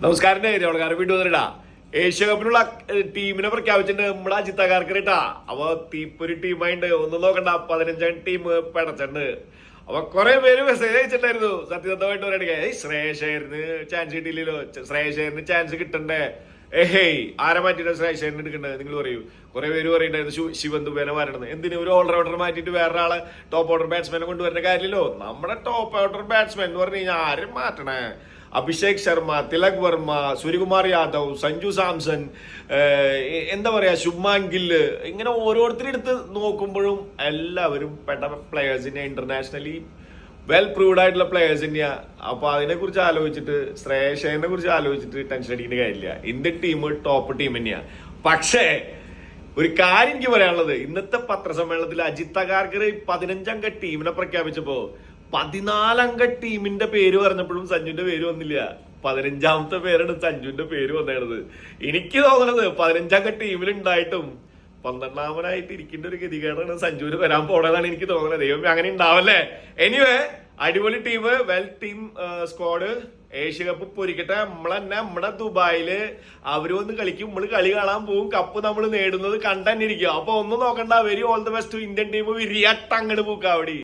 നമസ്കാരം ആൾക്കാരെ വീണ്ടും വന്നിട്ടാ ഏഷ്യ കപ്പിനുള്ള ടീമിനെ പ്രഖ്യാപിച്ചിട്ടുണ്ട് നമ്മുടെ അജിത്തക്കാർക്ക് കേട്ടാ. അപ്പൊ ഒരു ടീമായിട്ട് ഒന്നും നോക്കണ്ട, 15 ടീം പടച്ചിട്ടുണ്ട്. അപ്പൊ കുറെ പേര് മെസ്സേജ് അയച്ചിട്ടുണ്ടായിരുന്നു. സത്യസന്ധമായിട്ട് പറയുകയാണെങ്കിൽ ശ്രേയശേഖരന് ചാൻസ് കിട്ടിയില്ലല്ലോ, ശ്രേയശേഖരന് ചാൻസ് കിട്ടണ്ടേ, ഏഹേയ് ആരെ മാറ്റിയിട്ട് ശ്രേയശേഖരന് എടുക്കണ്ടേ നിങ്ങൾ പറയൂ. കുറെ പേര് പറയുണ്ടായിരുന്നു ശിവൻ ദുബേനെ മാറണത്. എന്തിനു ഒരു ഓൾറൗണ്ടർ മാറ്റിയിട്ട് വേറൊരാളെ ടോപ്പ് ഓർഡർ ബാറ്റ്സ്മാനെ കൊണ്ടുവരുന്ന കാര്യമില്ലല്ലോ. നമ്മുടെ ടോപ്പ് ഓർഡർ ബാറ്റ്സ്മാൻ എന്ന് പറഞ്ഞു കഴിഞ്ഞാൽ ആരും മാറ്റണേ? അഭിഷേക് ശർമ്മ, തിലക് വർമ്മ, സൂര്യകുമാർ യാദവ്, സഞ്ജു സാംസൺ, എന്താ പറയാ, ശുഭ്മാൻ ഗില്ല്, ഇങ്ങനെ ഓരോരുത്തരെടുത്ത് നോക്കുമ്പോഴും എല്ലാവരും പെട്ട പ്ലെയേഴ്സിനെ, ഇന്റർനാഷണലി വെൽ പ്രൂവ്ഡ് ആയിട്ടുള്ള പ്ലെയേഴ്സ് തന്നെയാ. അപ്പൊ അതിനെ കുറിച്ച് ആലോചിച്ചിട്ട്, ശ്രേയശേഖരനെ കുറിച്ച് ആലോചിച്ചിട്ട് ടെൻഷൻ അടിക്കേണ്ട കാര്യമില്ല. ഇന്ത്യൻ ടീം ടോപ്പ് ടീം തന്നെയാ. പക്ഷേ ഒരു കാര്യം എനിക്ക് പറയാനുള്ളത്, ഇന്നത്തെ പത്രസമ്മേളനത്തിൽ അജിത് അഗാർക്കർ 15 ടീമിനെ പ്രഖ്യാപിച്ചപ്പോ 14 ടീമിന്റെ പേര് പറഞ്ഞപ്പോഴും സഞ്ജുവിന്റെ പേര് വന്നില്ല. 15ാമത്തെ പേരാണ് സഞ്ജുവിന്റെ പേര് വന്നത്. എനിക്ക് തോന്നണത് 15 ടീമിലുണ്ടായിട്ടും 12ാമനായിട്ട് ഇരിക്കേണ്ട ഒരു ഗതികേടാണ് സഞ്ജുവിന് വരാൻ പോണതാണ് എനിക്ക് തോന്നുന്നത്. ദൈവം അങ്ങനെ ഉണ്ടാവല്ലേ. എനിവേ, അടിപൊളി team, well team squad. Asia cup പൊരിക്കട്ടെ. നമ്മളെന്നെ നമ്മുടെ ദുബായില് അവര് വന്ന് കളിക്കും, നമ്മള് കളി കാണാൻ പോകും, കപ്പ് നമ്മൾ നേടുന്നത് കണ്ടന്നെ ഇരിക്കും. അപ്പൊ ഒന്നും നോക്കണ്ട, very all the best Indian team. വിരിയാട്ടങ്ങട് പൂക്കാവടി.